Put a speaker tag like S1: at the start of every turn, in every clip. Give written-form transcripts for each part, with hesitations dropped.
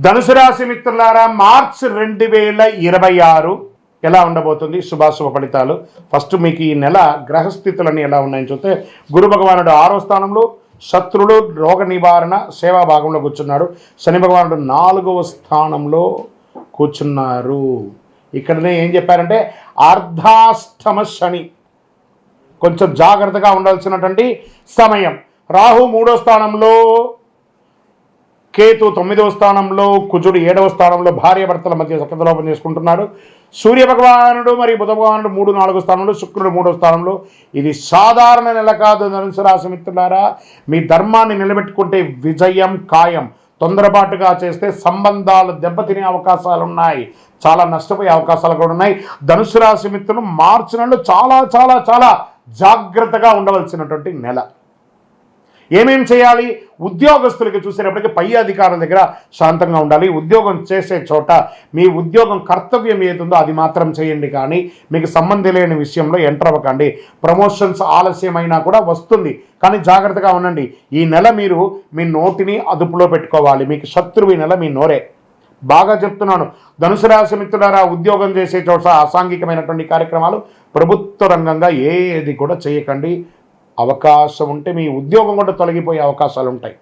S1: ధనుసు రాశి మిత్రులారా, మార్చి 2026 ఎలా ఉండబోతుంది? శుభాశుభ ఫలితాలు. ఫస్ట్ మీకు ఈ నెల గ్రహస్థితులన్నీ ఎలా ఉన్నాయని చూస్తే, గురు భగవానుడు 6వ స్థానంలో, శత్రుడు రోగ నివారణ సేవా భాగంలో కూర్చున్నాడు. శని భగవానుడు 4వ స్థానంలో కూర్చున్నారు. ఇక్కడనే ఏం చెప్పారంటే అర్ధాష్టమ శని, కొంచెం జాగ్రత్తగా ఉండాల్సినటువంటి సమయం. రాహు 3వ స్థానంలో, కేతు 9వ స్థానంలో, కుజుడు 7వ స్థానంలో భార్యాభర్తల మధ్య సఖ్యతలోపం చేసుకుంటున్నాడు. సూర్య భగవానుడు మరియు బుధ భగవానుడు 3, 4వ స్థానంలో, శుక్రుడు 3వ స్థానంలో. ఇది సాధారణ నెల కాదు ధనుసు రాశి మిత్రులారా. మీ ధర్మాన్ని నిలబెట్టుకుంటే విజయం ఖాయం. తొందరపాటుగా చేస్తే సంబంధాలు దెబ్బతినే అవకాశాలు ఉన్నాయి, చాలా నష్టపోయే అవకాశాలు కూడా ఉన్నాయి. ధనుసు రాశి మిత్రులు మార్చి నెలలో చాలా చాలా చాలా జాగ్రత్తగా ఉండవలసినటువంటి నెల. ఏమేం చేయాలి? ఉద్యోగస్తులకి చూసేటప్పటికీ పై అధికారుల దగ్గర శాంతంగా ఉండాలి. ఉద్యోగం చేసే చోట మీ ఉద్యోగం కర్తవ్యం ఏదుందో అది మాత్రం చేయండి, కానీ మీకు సంబంధం లేని విషయంలో ఎంటర్ అవ్వకండి. ప్రమోషన్స్ ఆలస్యమైనా కూడా వస్తుంది, కానీ జాగ్రత్తగా ఉండండి. ఈ నెల మీరు మీ నోటిని అదుపులో పెట్టుకోవాలి. మీకు శత్రువు ఈ నెల మీ నోరే. బాగా చెప్తున్నాను ధనుసు రాశి మిత్రులారా, ఉద్యోగం చేసే చోట అసాంఘికమైనటువంటి కార్యక్రమాలు ప్రభుత్వ రంగంగా ఏది కూడా చేయకండి. అవకాశం ఉంటే మీ ఉద్యోగం కూడా తొలగిపోయే అవకాశాలు ఉంటాయి.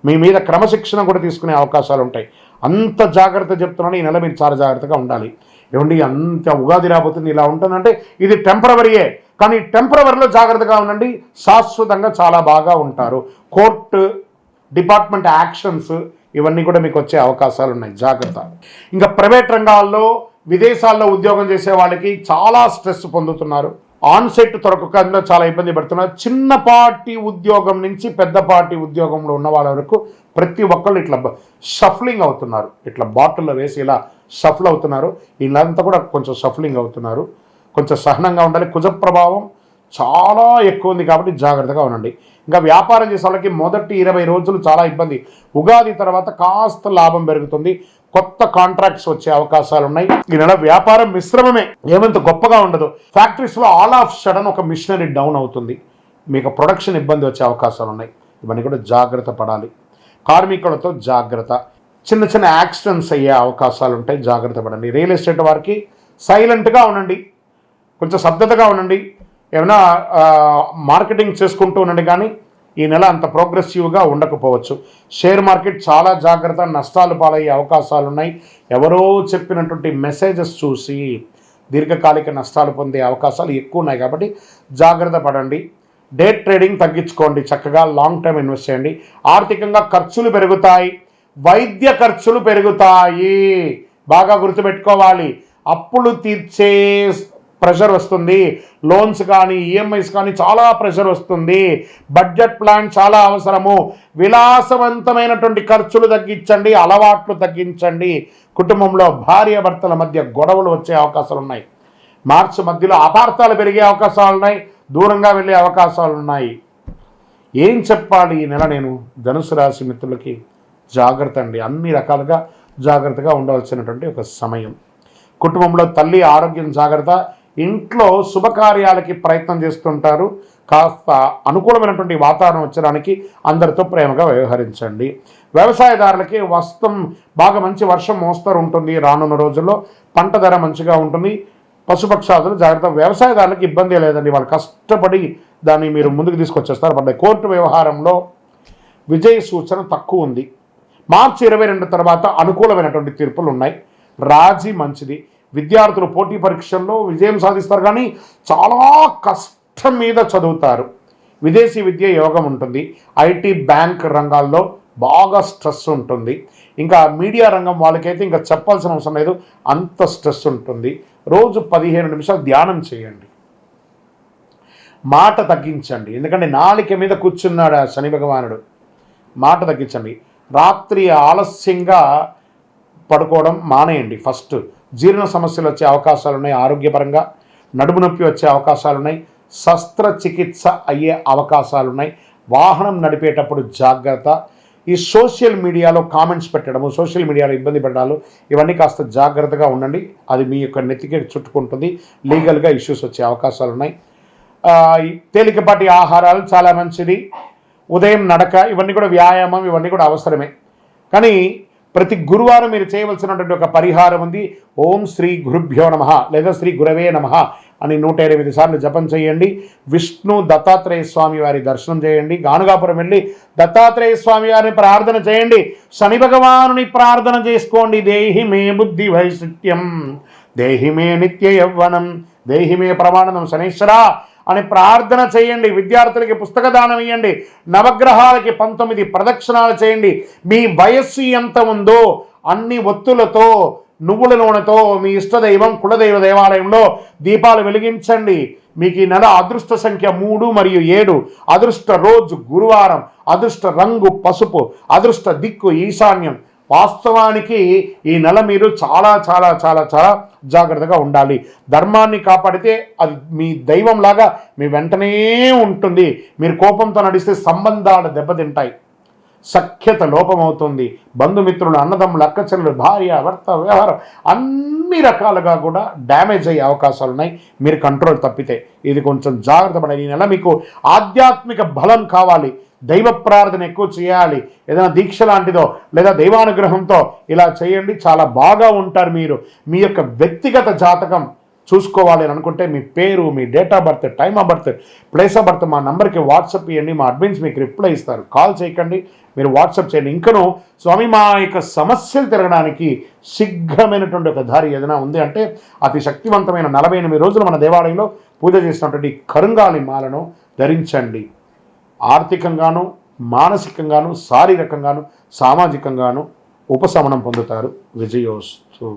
S1: మీ మీద క్రమశిక్షణ కూడా తీసుకునే అవకాశాలు ఉంటాయి. అంత జాగ్రత్త చెప్తున్నాను. ఈ నెల మీరు చాలా జాగ్రత్తగా ఉండాలి. ఏమండి, అంత ఉగాది రాబోతుంది, ఇలా ఉంటుందంటే ఇది టెంపరవరీయే, కానీ టెంపరవరీలో జాగ్రత్తగా ఉండండి. శాశ్వతంగా చాలా బాగా ఉంటారు. కోర్టు డిపార్ట్మెంట్ యాక్షన్స్ ఇవన్నీ కూడా మీకు వచ్చే అవకాశాలు ఉన్నాయి, జాగ్రత్త. ఇంకా ప్రైవేట్ రంగాల్లో, విదేశాల్లో ఉద్యోగం చేసే వాళ్ళకి చాలా స్ట్రెస్ పొందుతున్నారు. ఆన్సెట్ దొరకకుండా చాలా ఇబ్బంది పడుతున్నారు. చిన్నపాటి ఉద్యోగం నుంచి పెద్దపాటి ఉద్యోగంలో ఉన్న వాళ్ళ వరకు ప్రతి ఒక్కళ్ళు ఇట్లా షఫ్లింగ్ అవుతున్నారు. ఇట్లా బాటిల్లో వేసి ఇలా షఫల్ అవుతున్నారు. వీళ్ళంతా కూడా కొంచెం షఫ్లింగ్ అవుతున్నారు. కొంచెం సహనంగా ఉండాలి. కుజ ప్రభావం చాలా ఎక్కువ ఉంది కాబట్టి జాగ్రత్తగా ఉండండి. ఇంకా వ్యాపారం చేసే వాళ్ళకి మొదటి 20 రోజులు చాలా ఇబ్బంది. ఉగాది తర్వాత కాస్త లాభం పెరుగుతుంది. కొత్త కాంట్రాక్ట్స్ వచ్చే అవకాశాలు ఉన్నాయి. ఈ నెల వ్యాపారం మిశ్రమమే, ఏమంత గొప్పగా ఉండదు. ఫ్యాక్టరీస్లో ఆల్ ఆఫ్ సడన్ ఒక మిషనరీ డౌన్ అవుతుంది. మీకు ప్రొడక్షన్ ఇబ్బంది వచ్చే అవకాశాలు ఉన్నాయి. ఇవన్నీ కూడా జాగ్రత్త పడాలి. కార్మికులతో జాగ్రత్త. చిన్న చిన్న యాక్సిడెంట్స్ అయ్యే అవకాశాలు ఉంటాయి, జాగ్రత్త పడండి. రియల్ ఎస్టేట్ వారికి సైలెంట్గా ఉండండి, కొంచెం శబ్దతగా ఉండండి. ఏమైనా మార్కెటింగ్ చేసుకుంటూ ఉండండి, కానీ ఈ నెల అంత ప్రోగ్రెసివ్గా ఉండకపోవచ్చు. షేర్ మార్కెట్ చాలా జాగ్రత్త, నష్టాలు పాలయ్యే అవకాశాలు ఉన్నాయి. ఎవరో చెప్పినటువంటి మెసేజెస్ చూసి దీర్ఘకాలిక నష్టాలు పొందే అవకాశాలు ఎక్కువ ఉన్నాయి కాబట్టి జాగ్రత్త పడండి. డే ట్రేడింగ్ తగ్గించుకోండి, చక్కగా లాంగ్ టర్మ్ ఇన్వెస్ట్ చేయండి. ఆర్థికంగా ఖర్చులు పెరుగుతాయి, వైద్య ఖర్చులు పెరుగుతాయి, బాగా గుర్తుపెట్టుకోవాలి. అప్పులు తీర్చే ప్రెషర్ వస్తుంది. లోన్స్ కానీ ఈఎంఐస్ కానీ చాలా ప్రెషర్ వస్తుంది. బడ్జెట్ ప్లాన్ చాలా అవసరము. విలాసవంతమైనటువంటి ఖర్చులు తగ్గించండి, అలవాట్లు తగ్గించండి. కుటుంబంలో భార్యాభర్తల మధ్య గొడవలు వచ్చే అవకాశాలు ఉన్నాయి. మార్చి మధ్యలో అపార్థాలు పెరిగే అవకాశాలు ఉన్నాయి, దూరంగా వెళ్ళే అవకాశాలు ఉన్నాయి. ఏం చెప్పాలి ఈ నెల నేను ధనుసు రాశి మిత్రులకి? జాగ్రత్త అండి, అన్ని రకాలుగా జాగ్రత్తగా ఉండవలసినటువంటి ఒక సమయం. కుటుంబంలో తల్లి ఆరోగ్యం జాగ్రత్త. ఇంట్లో శుభకార్యాలకి ప్రయత్నం చేస్తుంటారు. కాస్త అనుకూలమైనటువంటి వాతావరణం వచ్చడానికి అందరితో ప్రేమగా వ్యవహరించండి. వ్యవసాయదారులకి బాగా మంచి వర్షం మోస్తరు ఉంటుంది. రానున్న రోజుల్లో పంట ధర మంచిగా ఉంటుంది. పశుపక్షాదులు జాగ్రత్త. వ్యవసాయదారులకు ఇబ్బంది లేదండి, వాళ్ళు కష్టపడి దాన్ని మీరు ముందుకు తీసుకొచ్చేస్తారు. పడ్డ కోర్టు వ్యవహారంలో విజయ సూచన తక్కువ ఉంది. మార్చి 22 తర్వాత అనుకూలమైనటువంటి తీర్పులు ఉన్నాయి. రాజీ మంచిది. విద్యార్థులు పోటీ పరీక్షల్లో విజయం సాధిస్తారు, కానీ చాలా కష్టం మీద చదువుతారు. విదేశీ విద్య యోగం ఉంటుంది. ఐటీ బ్యాంక్ రంగాల్లో బాగా స్ట్రెస్ ఉంటుంది. ఇంకా మీడియా రంగం వాళ్ళకైతే ఇంకా చెప్పాల్సిన అవసరం లేదు, అంత స్ట్రెస్ ఉంటుంది. రోజు 15 నిమిషాలు ధ్యానం చేయండి. మాట తగ్గించండి, ఎందుకంటే నాలిక మీద కూర్చున్నాడు ఆ శని భగవానుడు. మాట తగ్గించండి. రాత్రి ఆలస్యంగా పడుకోవడం మానేయండి. ఫస్ట్ జీర్ణ సమస్యలు వచ్చే అవకాశాలు ఉన్నాయి. ఆరోగ్యపరంగా నడుము నొప్పి వచ్చే అవకాశాలు ఉన్నాయి. శస్త్రచికిత్స అయ్యే అవకాశాలు ఉన్నాయి. వాహనం నడిపేటప్పుడు జాగ్రత్త. ఈ సోషల్ మీడియాలో కామెంట్స్ పెట్టడము, సోషల్ మీడియాలో ఇబ్బంది పెట్టడాలు, ఇవన్నీ కాస్త జాగ్రత్తగా ఉండండి. అది మీ యొక్క నెత్తికి చుట్టుకుంటుంది. లీగల్గా ఇష్యూస్ వచ్చే అవకాశాలు ఉన్నాయి. తేలికపాటి ఆహారాలు చాలా మంచిది. ఉదయం నడక, ఇవన్నీ కూడా వ్యాయామం, ఇవన్నీ కూడా అవసరమే. కానీ ప్రతి గురువారం మీరు చేయవలసినటువంటి ఒక పరిహారం ఉంది. ఓం శ్రీ గురుభ్యో నమః లేదా శ్రీ గురవే నమః అని 108 సార్లు జపం చేయండి. విష్ణు దత్తాత్రేయ స్వామి వారి దర్శనం చేయండి. గానుగాపురం వెళ్ళి దత్తాత్రేయ స్వామి వారిని ప్రార్థన చేయండి. శని భగవానుని ప్రార్థన చేసుకోండి. దేహి మే బుద్ధి వైశిట్యం, దేహి మే నిత్య యవ్వనం, దేహి మే ప్రమాణం శనీశ్వర అని ప్రార్థన చేయండి. విద్యార్థులకి పుస్తక దానం ఇవ్వండి. నవగ్రహాలకి 19 ప్రదక్షిణాలు చేయండి. మీ వయస్సు ఎంత ఉందో అన్ని ఒత్తులతో, నువ్వుల నూనెతో మీ ఇష్టదైవం కులదైవ దేవాలయంలో దీపాలు వెలిగించండి. మీకు ఈ నెల అదృష్ట సంఖ్య 3 మరియు 7, అదృష్ట రోజు గురువారం, అదృష్ట రంగు పసుపు, అదృష్ట దిక్కు ఈశాన్యం. వాస్తవానికి ఈ నెల మీరు చాలా చాలా చాలా చాలా జాగ్రత్తగా ఉండాలి. ధర్మాన్ని కాపాడితే అది మీ దైవంలాగా మీ వెంటనే ఉంటుంది. మీరు కోపంతో నడిస్తే సంబంధాలు దెబ్బతింటాయి, సఖ్యత లోపమవుతుంది, బంధుమిత్రులు, అన్నదమ్ములు, అక్కచెల్లెలు, భార్య, భర్త, వ్యవహారం అన్ని రకాలుగా కూడా డ్యామేజ్ అయ్యే అవకాశాలు ఉన్నాయి మీరు కంట్రోల్ తప్పితే. ఇది కొంచెం జాగ్రత్త పడాలి. ఈ నెల మీకు ఆధ్యాత్మిక బలం కావాలి, దైవ ప్రార్థన ఎక్కువ చేయాలి. ఏదైనా దీక్ష లాంటిదో లేదా దైవానుగ్రహంతో ఇలా చేయండి, చాలా బాగా ఉంటారు మీరు. మీ యొక్క వ్యక్తిగత జాతకం చూసుకోవాలి అని అనుకుంటే మీ పేరు, మీ date of birth, time of birth, place of birth మా నెంబర్కి వాట్సాప్ ఇవ్వండి. మా అడ్మిన్స్ మీకు రిప్లై ఇస్తారు. కాల్ చేయకండి, మీరు వాట్సాప్ చేయండి. ఇంకను స్వామి మా యొక్క సమస్యలు తిరగడానికి శీఘ్రమైనటువంటి ఒక దారి ఏదైనా ఉంది అంటే అతి శక్తివంతమైన 48 రోజులు మన దేవాలయంలో పూజ చేసినటువంటి కరుంగాలి మాలను ధరించండి. ఆర్థికంగాను, మానసికంగాను, శారీరకంగాను, సామాజికంగాను ఉపశమనం పొందుతారు. విజయోస్తు.